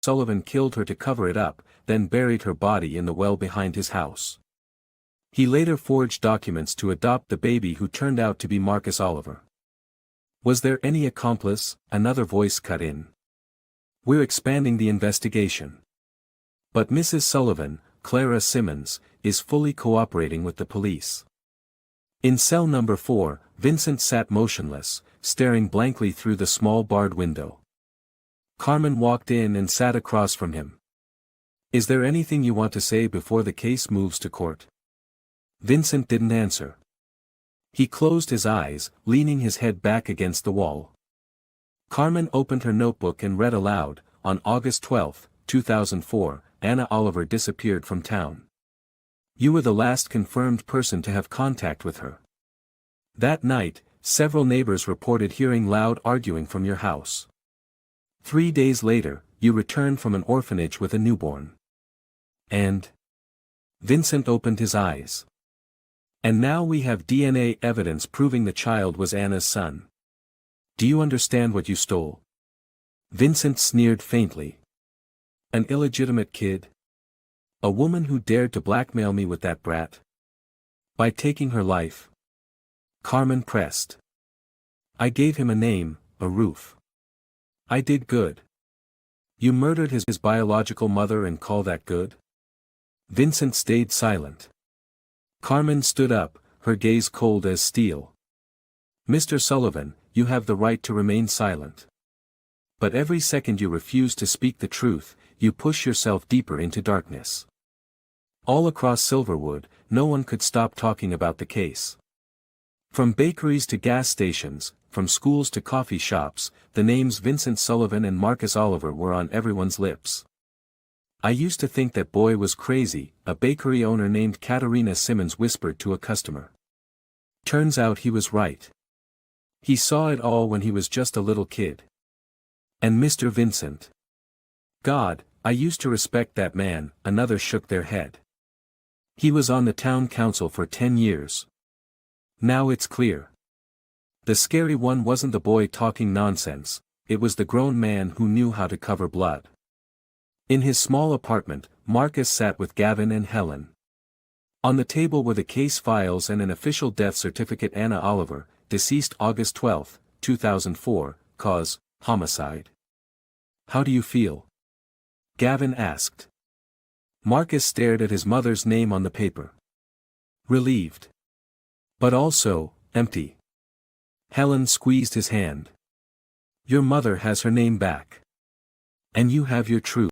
Sullivan killed her to cover it up, then buried her body in the well behind his house. He later forged documents to adopt the baby who turned out to be Marcus Oliver. Was there any accomplice? Another voice cut in. We're expanding the investigation. But Mrs. Sullivan, Clara Simmons, is fully cooperating with the police. In cell number 4, Vincent sat motionless, staring blankly through the small barred window. Carmen walked in and sat across from him. Is there anything you want to say before the case moves to court? Vincent didn't answer. He closed his eyes, leaning his head back against the wall. Carmen opened her notebook and read aloud, on August 12, 2004, Anna Oliver disappeared from town. You were the last confirmed person to have contact with her. That night, several neighbors reported hearing loud arguing from your house. 3 days later, you returned from an orphanage with a newborn. And? Vincent opened his eyes. And now we have DNA evidence proving the child was Anna's son. Do you understand what you stole? Vincent sneered faintly. An illegitimate kid? A woman who dared to blackmail me with that brat? By taking her life? Carmen pressed. I gave him a name, a roof. I did good. You murdered his biological mother and call that good? Vincent stayed silent. Carmen stood up, her gaze cold as steel. Mr. Sullivan, you have the right to remain silent. But every second you refuse to speak the truth, you push yourself deeper into darkness. All across Silverwood, no one could stop talking about the case. From bakeries to gas stations, from schools to coffee shops, the names Vincent Sullivan and Marcus Oliver were on everyone's lips. I used to think that boy was crazy, a bakery owner named Katerina Simmons whispered to a customer. Turns out he was right. He saw it all when he was just a little kid. And Mr. Vincent. God, I used to respect that man, another shook their head. He was on the town council for 10 years. Now it's clear. The scary one wasn't the boy talking nonsense, it was the grown man who knew how to cover blood. In his small apartment, Marcus sat with Gavin and Helen. On the table were the case files and an official death certificate. Anna Oliver, deceased August 12, 2004, cause, homicide. How do you feel? Gavin asked. Marcus stared at his mother's name on the paper. Relieved. But also, empty. Helen squeezed his hand. Your mother has her name back. And you have your truth.